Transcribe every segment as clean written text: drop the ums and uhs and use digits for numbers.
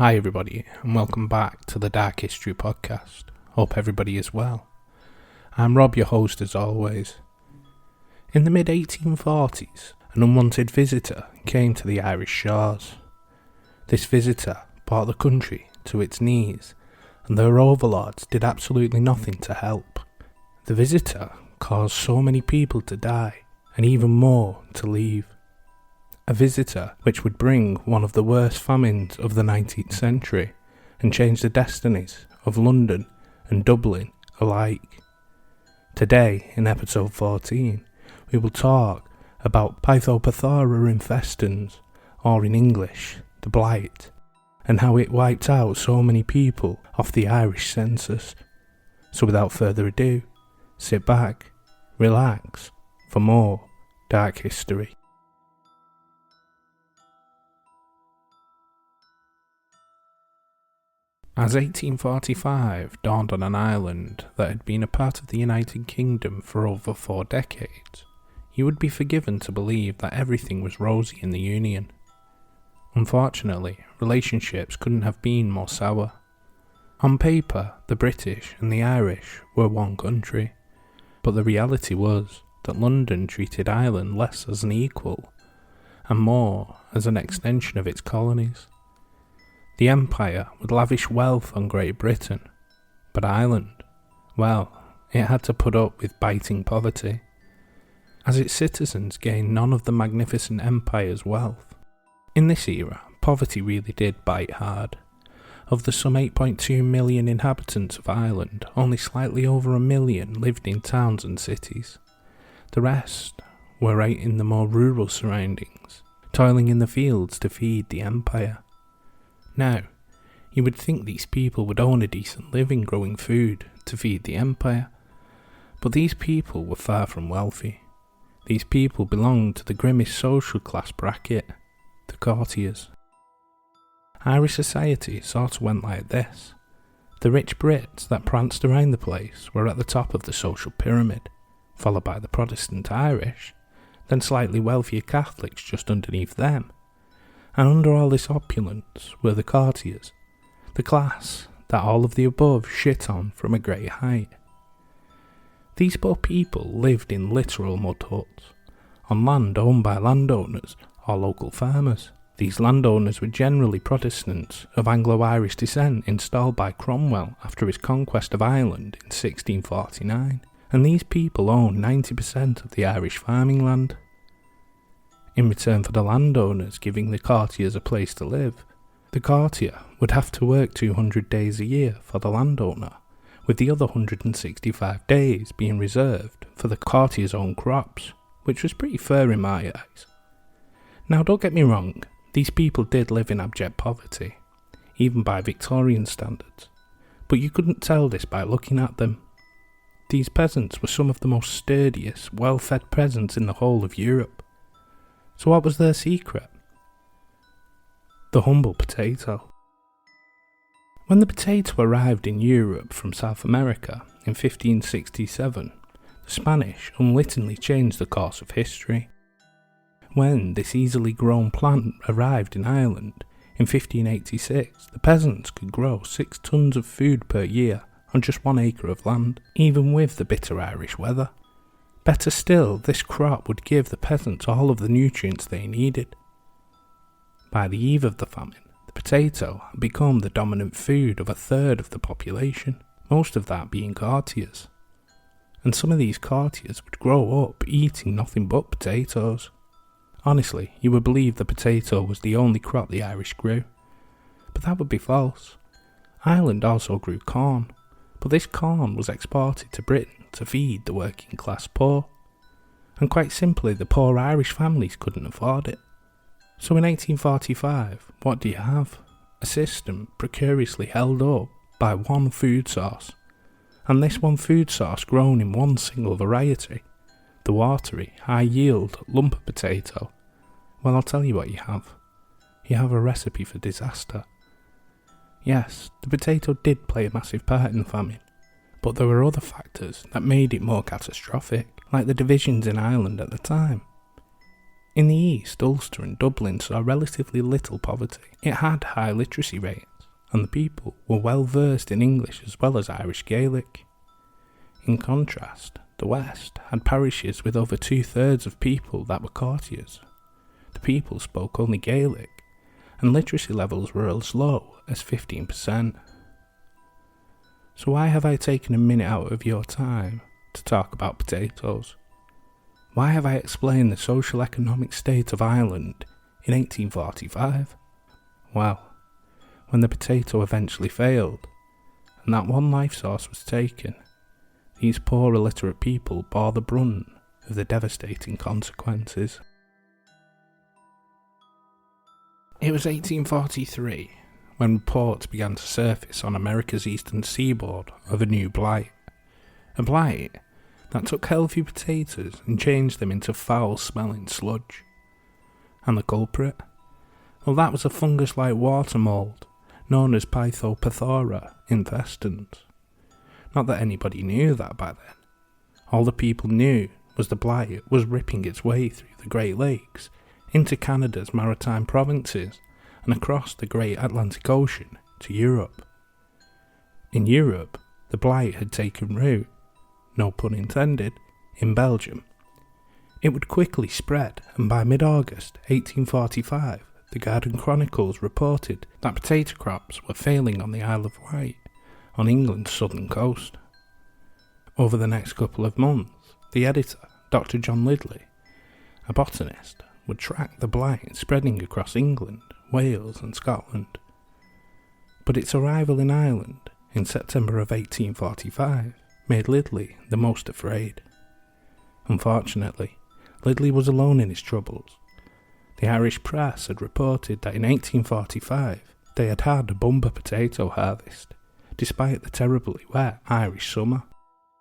Hi everybody, and welcome back to the Dark History Podcast. Hope everybody is well. I'm Rob, your host as always. In the mid-1840s, an unwanted visitor came to the Irish shores. This visitor brought the country to its knees, and their overlords did absolutely nothing to help. The visitor caused so many people to die, and even more to leave. A visitor which would bring one of the worst famines of the 19th century and change the destinies of London and Dublin alike. Today, in episode 14, we will talk about Pythopathora infestans, or in English, the Blight, and how it wiped out so many people off the Irish census. So without further ado, sit back, relax, for more Dark History. As 1845 dawned on an island that had been a part of the United Kingdom for over 4 decades, you would be forgiven to believe that everything was rosy in the Union. Unfortunately, relationships couldn't have been more sour. On paper, the British and the Irish were one country, but the reality was that London treated Ireland less as an equal, and more as an extension of its colonies. The Empire would lavish wealth on Great Britain, but Ireland, well, it had to put up with biting poverty, as its citizens gained none of the magnificent Empire's wealth. In this era, poverty really did bite hard. Of the some 8.2 million inhabitants of Ireland, only slightly over 1 million lived in towns and cities. The rest were right in the more rural surroundings, toiling in the fields to feed the Empire. Now, you would think these people would own a decent living growing food to feed the Empire, but these people were far from wealthy. These people belonged to the grimmest social class bracket, the courtiers. Irish society sort of went like this. The rich Brits that pranced around the place were at the top of the social pyramid, followed by the Protestant Irish, then slightly wealthier Catholics just underneath them. And under all this opulence were the courtiers, the class that all of the above shit on from a great height. These poor people lived in literal mud huts, on land owned by landowners or local farmers. These landowners were generally Protestants of Anglo-Irish descent installed by Cromwell after his conquest of Ireland in 1649, and these people owned 90% of the Irish farming land. In return for the landowners giving the courtiers a place to live, the courtier would have to work 200 days a year for the landowner, with the other 165 days being reserved for the courtier's own crops, which was pretty fair in my eyes. Now don't get me wrong, these people did live in abject poverty, even by Victorian standards, but you couldn't tell this by looking at them. These peasants were some of the most sturdiest, well-fed peasants in the whole of Europe. So what was their secret? The humble potato. When the potato arrived in Europe from South America in 1567, the Spanish unwittingly changed the course of history. When this easily grown plant arrived in Ireland in 1586, the peasants could grow 6 tons of food per year on just 1 acre of land, even with the bitter Irish weather. Better still, this crop would give the peasants all of the nutrients they needed. By the eve of the famine, the potato had become the dominant food of 1/3 of the population, most of that being courtiers. And some of these courtiers would grow up eating nothing but potatoes. Honestly, you would believe the potato was the only crop the Irish grew. But that would be false. Ireland also grew corn, but this corn was exported to Britain to feed the working class poor, and quite simply the poor Irish families couldn't afford it. So in 1845, what do you have? A system precariously held up by one food source, and this one food source grown in one single variety, the watery, high-yield lump potato. Well, I'll tell you what you have. You have a recipe for disaster. Yes, the potato did play a massive part in the famine, but there were other factors that made it more catastrophic, like the divisions in Ireland at the time. In the east, Ulster and Dublin saw relatively little poverty. It had high literacy rates, and the people were well versed in English as well as Irish Gaelic. In contrast, the West had parishes with over 2/3 of people that were courtiers. The people spoke only Gaelic, and literacy levels were as low as 15%. So why have I taken a minute out of your time to talk about potatoes? Why have I explained the social economic state of Ireland in 1845? Well, when the potato eventually failed, and that one life source was taken, these poor illiterate people bore the brunt of the devastating consequences. It was 1843 when reports began to surface on America's eastern seaboard of a new blight. A blight that took healthy potatoes and changed them into foul-smelling sludge. And the culprit? Well, that was a fungus-like water mould known as Pythopathora infestans. Not that anybody knew that by then. All the people knew was the blight was ripping its way through the Great Lakes, into Canada's maritime provinces, and across the great Atlantic Ocean to Europe. In Europe, the blight had taken root, no pun intended, in Belgium. It would quickly spread, and by mid-August 1845, the Garden Chronicles reported that potato crops were failing on the Isle of Wight, on England's southern coast. Over the next couple of months, the editor, Dr. John Lidley, a botanist, would track the blight spreading across England, Wales and Scotland. But its arrival in Ireland in September of 1845 made Lidley the most afraid. Unfortunately, Lidley was alone in his troubles. The Irish press had reported that in 1845 they had had a bumper potato harvest, despite the terribly wet Irish summer.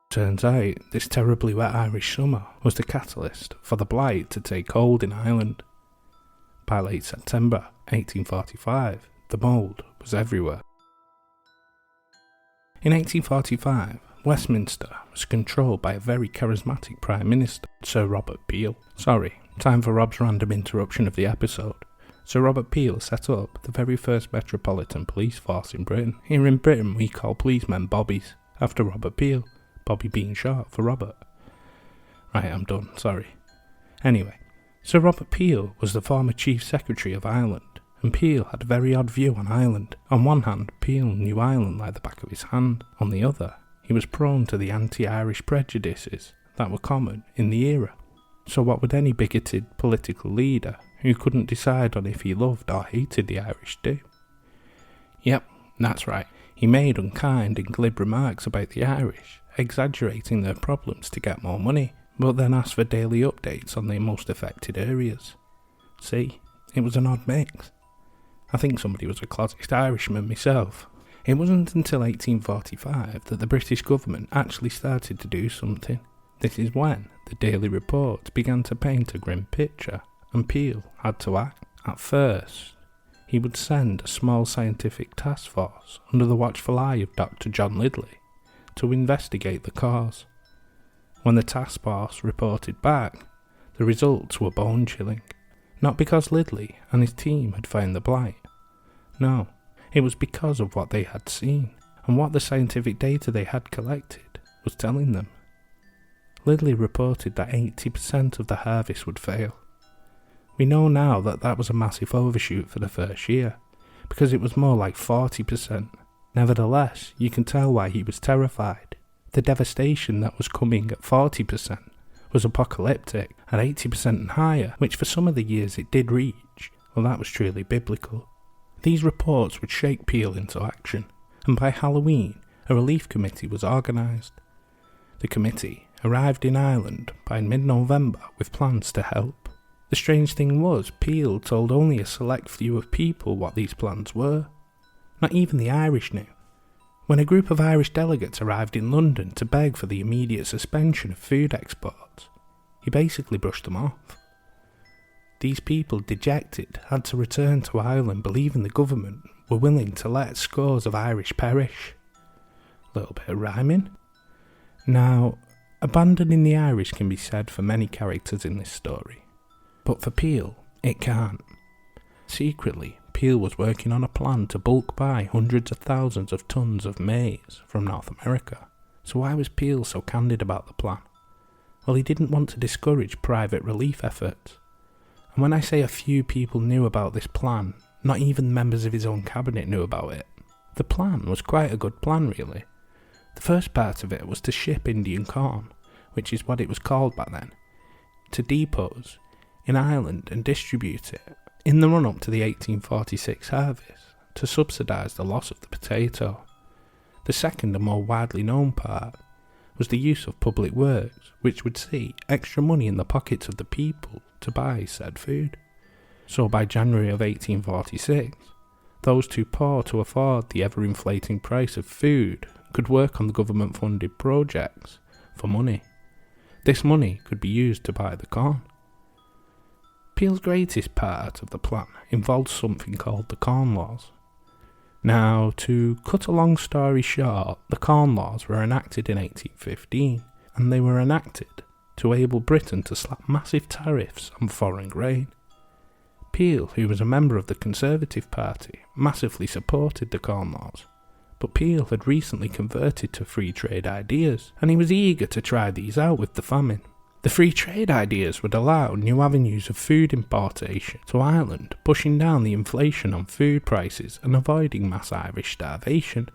Turns out this terribly wet Irish summer was the catalyst for the blight to take hold in Ireland. By late September 1845, the mould was everywhere. In 1845, Westminster was controlled by a very charismatic Prime Minister, Sir Robert Peel. Sorry, time for Rob's random interruption of the episode. Sir Robert Peel set up the very first metropolitan police force in Britain. Here in Britain we call policemen bobbies, after Robert Peel, Bobby being short for Robert. Right, I'm done, sorry. Anyway, Sir Robert Peel was the former Chief Secretary of Ireland, and Peel had a very odd view on Ireland. On one hand, Peel knew Ireland like the back of his hand. On the other, he was prone to the anti-Irish prejudices that were common in the era. So what would any bigoted political leader who couldn't decide on if he loved or hated the Irish do? Yep, that's right. He made unkind and glib remarks about the Irish, exaggerating their problems to get more money, but then asked for daily updates on their most affected areas. See, it was an odd mix. I think somebody was a closet Irishman myself. It wasn't until 1845 that the British government actually started to do something. This is when the daily reports began to paint a grim picture, and Peel had to act. At first, he would send a small scientific task force under the watchful eye of Dr. John Lidley to investigate the cause. When the task force reported back, the results were bone-chilling. Not because Lidley and his team had found the blight. No, it was because of what they had seen, and what the scientific data they had collected was telling them. Lidley reported that 80% of the harvest would fail. We know now that that was a massive overshoot for the first year, because it was more like 40%. Nevertheless, you can tell why he was terrified. The devastation that was coming at 40% was apocalyptic. At 80% and higher, which for some of the years it did reach, well, that was truly biblical. These reports would shake Peel into action, and by Halloween, a relief committee was organised. The committee arrived in Ireland by mid-November with plans to help. The strange thing was, Peel told only a select few of people what these plans were. Not even the Irish knew. When a group of Irish delegates arrived in London to beg for the immediate suspension of food exports, he basically brushed them off. These people, dejected, had to return to Ireland believing the government were willing to let scores of Irish perish. Little bit of rhyming. Now, abandoning the Irish can be said for many characters in this story, but for Peel, it can't. Secretly, Peel was working on a plan to bulk buy hundreds of thousands of tons of maize from North America. So why was Peel so candid about the plan? Well, he didn't want to discourage private relief efforts. And when I say a few people knew about this plan, not even members of his own cabinet knew about it. The plan was quite a good plan, really. The first part of it was to ship Indian corn, which is what it was called back then, to depots in Ireland and distribute it in the run-up to the 1846 harvest to subsidise the loss of the potato. The second and more widely known part was the use of public works, which would see extra money in the pockets of the people to buy said food. So by January of 1846, those too poor to afford the ever-inflating price of food could work on the government-funded projects for money. This money could be used to buy the corn. Peel's greatest part of the plan involved something called the Corn Laws. Now, to cut a long story short, the Corn Laws were enacted in 1815, and they were enacted to enable Britain to slap massive tariffs on foreign grain. Peel, who was a member of the Conservative Party, massively supported the Corn Laws, but Peel had recently converted to free trade ideas, and he was eager to try these out with the famine. The free trade ideas would allow new avenues of food importation to Ireland, pushing down the inflation on food prices and avoiding mass Irish starvation.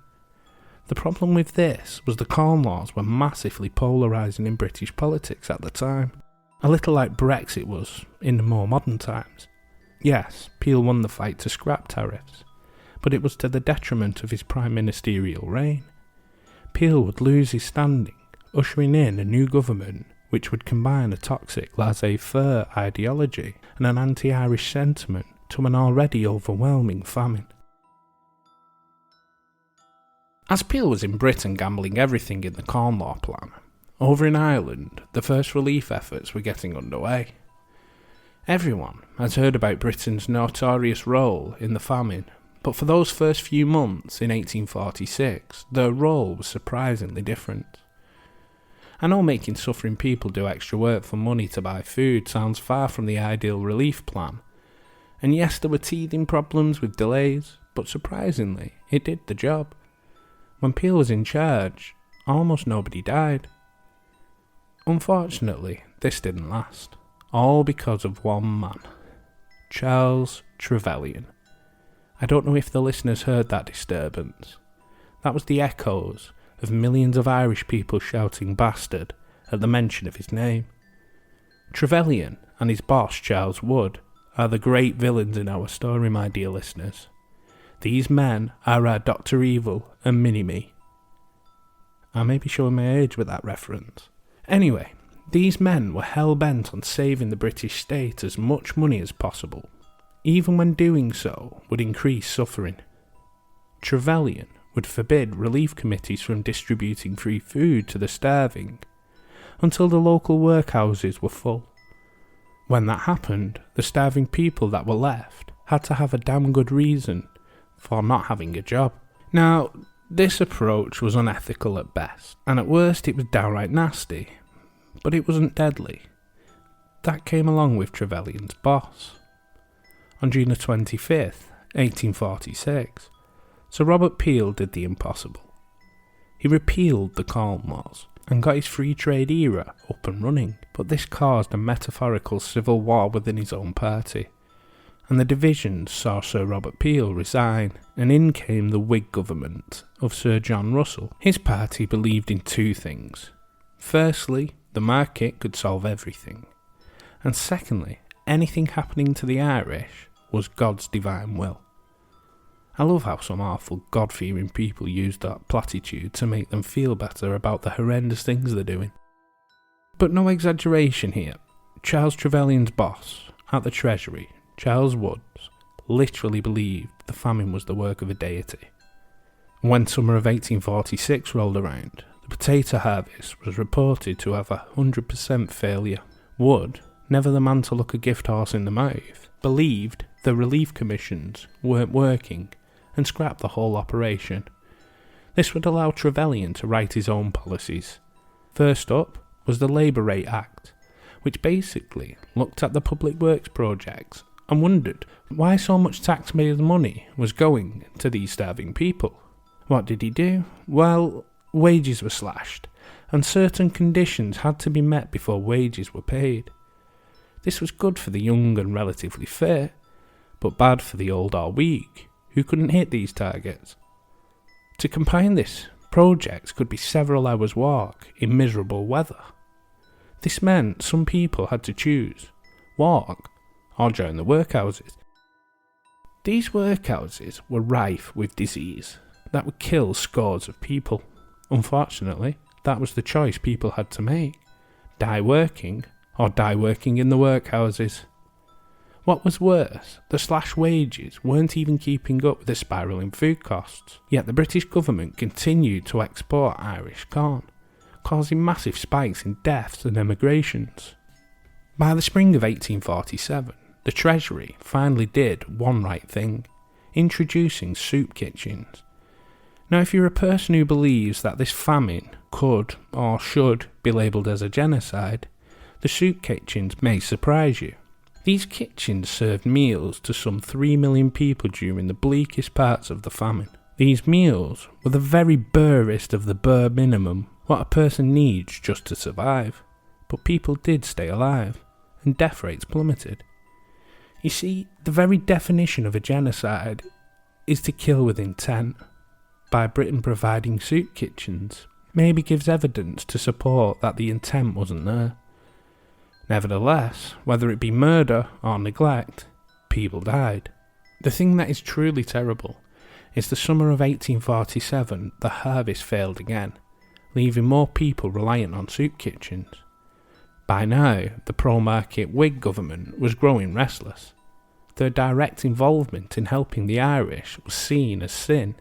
The problem with this was the Corn Laws were massively polarising in British politics at the time, a little like Brexit was in the more modern times. Yes, Peel won the fight to scrap tariffs, but it was to the detriment of his prime ministerial reign. Peel would lose his standing, ushering in a new government which would combine a toxic laissez-faire ideology and an anti-Irish sentiment to an already overwhelming famine. As Peel was in Britain gambling everything in the Corn Law plan, over in Ireland the first relief efforts were getting underway. Everyone has heard about Britain's notorious role in the famine, but for those first few months in 1846, their role was surprisingly different. I know making suffering people do extra work for money to buy food sounds far from the ideal relief plan, and yes, there were teething problems with delays, but surprisingly, it did the job. When Peel was in charge, almost nobody died. Unfortunately, this didn't last, all because of one man, Charles Trevelyan. I don't know if the listeners heard that disturbance. That was the echoes of millions of Irish people shouting bastard at the mention of his name. Trevelyan and his boss Charles Wood are the great villains in our story, my dear listeners. These men are our Dr. Evil and Mini-Me. I may be showing my age with that reference. Anyway, these men were hell-bent on saving the British state as much money as possible, even when doing so would increase suffering. Trevelyan would forbid relief committees from distributing free food to the starving until the local workhouses were full. When that happened, the starving people that were left had to have a damn good reason for not having a job. Now, this approach was unethical at best, and at worst it was downright nasty, but it wasn't deadly. That came along with Trevelyan's boss. On June the 25th, 1846, Sir Robert Peel did the impossible. He repealed the Corn Laws and got his free trade era up and running, but this caused a metaphorical civil war within his own party, and the divisions saw Sir Robert Peel resign, and in came the Whig government of Sir John Russell. His party believed in two things. Firstly, the market could solve everything, and secondly, anything happening to the Irish was God's divine will. I love how some awful God-fearing people use that platitude to make them feel better about the horrendous things they're doing. But no exaggeration here. Charles Trevelyan's boss at the Treasury, Charles Woods, literally believed the famine was the work of a deity. When summer of 1846 rolled around, the potato harvest was reported to have 100% failure. Wood, never the man to look a gift horse in the mouth, believed the relief commissions weren't working and scrapped the whole operation. This would allow Trevelyan to write his own policies. First up was the Labour Rate Act, which basically looked at the public works projects and wondered why so much taxpayers' money was going to these starving people. What did he do? Well, wages were slashed, and certain conditions had to be met before wages were paid. This was good for the young and relatively fit, but bad for the old or weak, who couldn't hit these targets. To combine this, projects could be several hours' walk in miserable weather. This meant some people had to choose walk or join the workhouses. These workhouses were rife with disease that would kill scores of people. Unfortunately, that was the choice people had to make: die working or die working in the workhouses. What was worse, the slashed wages weren't even keeping up with the spiralling food costs, yet the British government continued to export Irish corn, causing massive spikes in deaths and emigrations. By the spring of 1847, the Treasury finally did one right thing, introducing soup kitchens. Now, if you're a person who believes that this famine could or should be labelled as a genocide, the soup kitchens may surprise you. These kitchens served meals to some 3 million people during the bleakest parts of the famine. These meals were the very barest of the bare minimum, what a person needs just to survive. But people did stay alive, and death rates plummeted. You see, the very definition of a genocide is to kill with intent. By Britain providing soup kitchens, maybe gives evidence to support that the intent wasn't there. Nevertheless, whether it be murder or neglect, people died. The thing that is truly terrible is the summer of 1847 the harvest failed again, leaving more people reliant on soup kitchens. By now, the pro-market Whig government was growing restless. Their direct involvement in helping the Irish was seen as sin,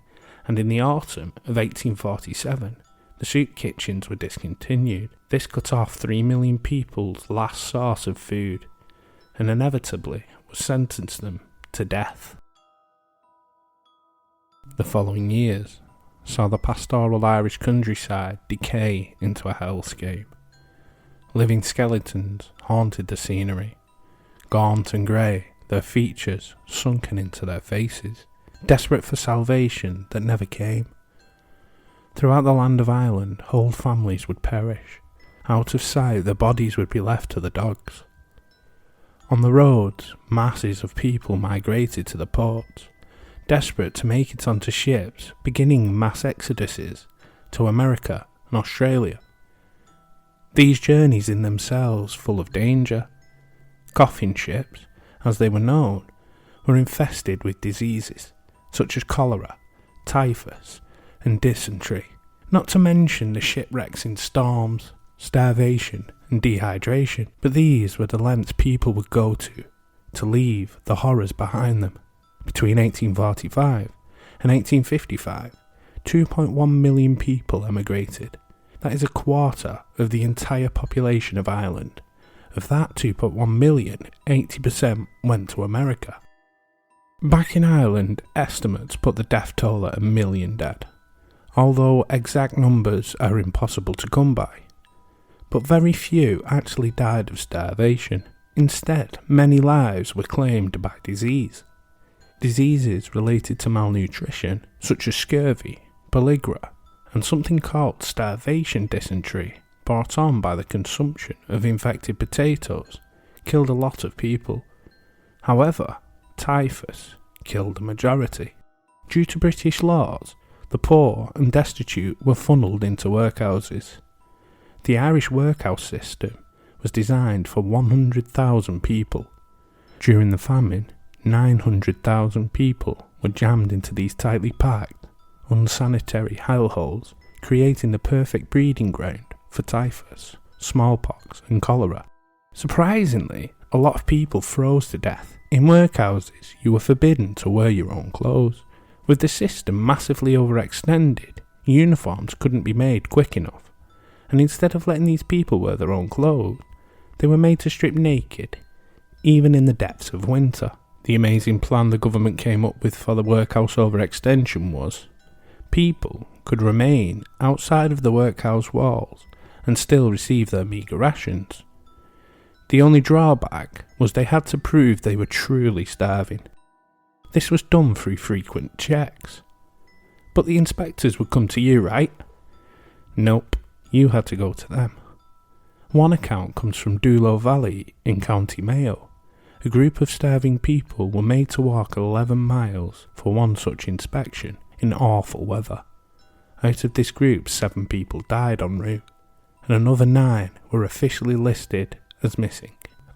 and in the autumn of 1847, the soup kitchens were discontinued. This cut off 3 million people's last source of food, and inevitably was sentenced them to death. The following years saw the pastoral Irish countryside decay into a hellscape. Living skeletons haunted the scenery, gaunt and grey, their features sunken into their faces, desperate for salvation that never came. Throughout the land of Ireland, whole families would perish. Out of sight, their bodies would be left to the dogs. On the roads, masses of people migrated to the ports, desperate to make it onto ships, beginning mass exoduses to America and Australia. These journeys in themselves full of danger. Coffin ships, as they were known, were infested with diseases such as cholera, typhus, and dysentery, not to mention the shipwrecks in storms, starvation, and dehydration. But these were the lengths people would go to leave the horrors behind them. Between 1845 and 1855, 2.1 million people emigrated. That is a quarter of the entire population of Ireland. Of that 2.1 million, 80% went to America. Back in Ireland, estimates put the death toll at 1 million dead, although exact numbers are impossible to come by. But very few actually died of starvation. Instead, many lives were claimed by disease. Diseases related to malnutrition, such as scurvy, pellagra, and something called starvation dysentery, brought on by the consumption of infected potatoes, killed a lot of people. However, typhus killed a majority. Due to British laws, the poor and destitute were funneled into workhouses. The Irish workhouse system was designed for 100,000 people. During the famine, 900,000 people were jammed into these tightly packed, unsanitary hellholes, creating the perfect breeding ground for typhus, smallpox, and cholera. Surprisingly, a lot of people froze to death. In workhouses, you were forbidden to wear your own clothes. With the system massively overextended, uniforms couldn't be made quick enough, and instead of letting these people wear their own clothes, they were made to strip naked, even in the depths of winter. The amazing plan the government came up with for the workhouse overextension was, people could remain outside of the workhouse walls and still receive their meagre rations. The only drawback was they had to prove they were truly starving. This was done through frequent checks. But the inspectors would come to you, right? Nope, you had to go to them. One account comes from Dulo Valley in County Mayo. A group of starving people were made to walk 11 miles for one such inspection in awful weather. Out of this group, 7 people died en route, and another 9 were officially listed as missing.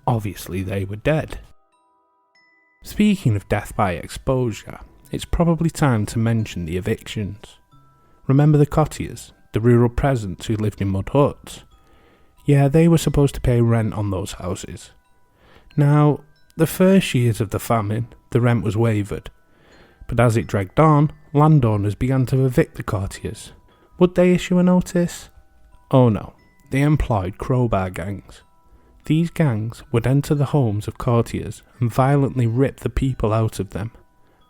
Obviously they were dead. Speaking of death by exposure, it's probably time to mention the evictions. Remember the cottiers, the rural peasants who lived in mud huts? Yeah, they were supposed to pay rent on those houses. Now, the first years of the famine, the rent was waived, but as it dragged on, landowners began to evict the courtiers. Would they issue a notice? Oh no, they employed crowbar gangs. These gangs would enter the homes of courtiers and violently rip the people out of them,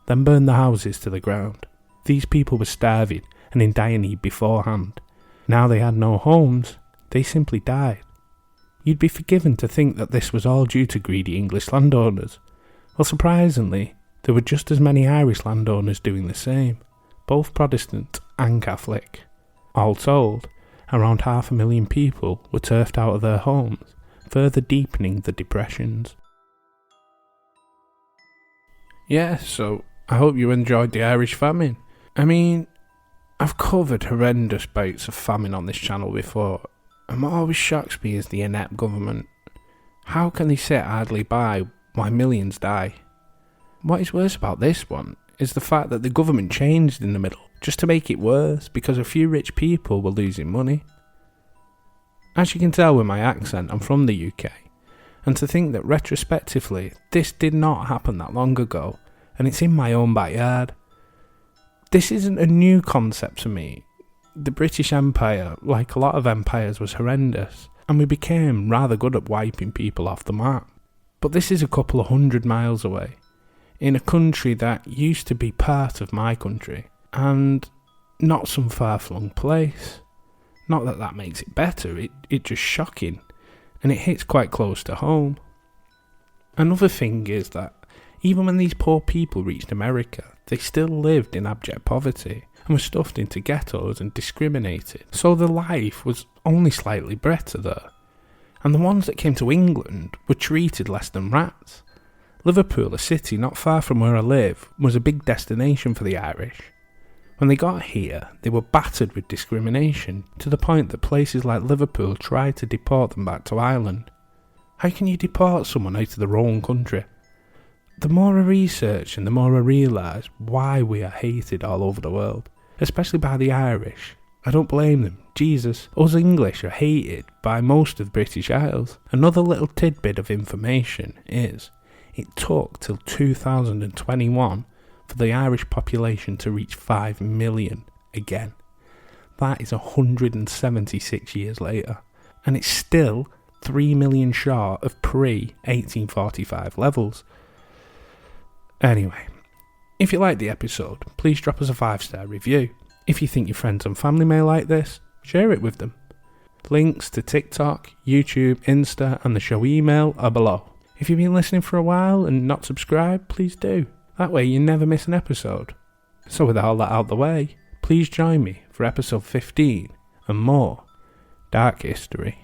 then burn the houses to the ground. These people were starving and in dire need beforehand. Now they had no homes, they simply died. You'd be forgiven to think that this was all due to greedy English landowners. Well, surprisingly, there were just as many Irish landowners doing the same, both Protestant and Catholic. All told, around 500,000 people were turfed out of their homes, further deepening the depressions. Yeah, so I hope you enjoyed the Irish famine. I mean, I've covered horrendous bouts of famine on this channel before, and what always shocks me is the inept government. How can they sit idly by while millions die? What is worse about this one is the fact that the government changed in the middle, just to make it worse, because a few rich people were losing money. As you can tell with my accent, I'm from the UK, and to think that retrospectively this did not happen that long ago, and it's in my own backyard. This isn't a new concept to me. The British Empire, like a lot of empires, was horrendous, and we became rather good at wiping people off the map. But this is a couple of 100 miles away, in a country that used to be part of my country, and not some far-flung place. Not that that makes it better, it's just shocking, and it hits quite close to home. Another thing is that even when these poor people reached America, they still lived in abject poverty and were stuffed into ghettos and discriminated, so their life was only slightly better there. And the ones that came to England were treated less than rats. Liverpool, a city not far from where I live, was a big destination for the Irish. When they got here, they were battered with discrimination, to the point that places like Liverpool tried to deport them back to Ireland. How can you deport someone out of their own country? The more I research and the more I realise why we are hated all over the world, especially by the Irish. I don't blame them. Jesus, us English are hated by most of the British Isles. Another little tidbit of information is, it took till 2021 for the Irish population to reach 5 million again. That is 176 years later, and it's still 3 million short of pre-1845 levels. Anyway, if you liked the episode, please drop us a 5-star review. If you think your friends and family may like this, share it with them. Links to TikTok, YouTube, Insta and the show email are below. If you've been listening for a while and not subscribed, please do. That way you never miss an episode. So with all that out the way, please join me for episode 15 and more Dark History.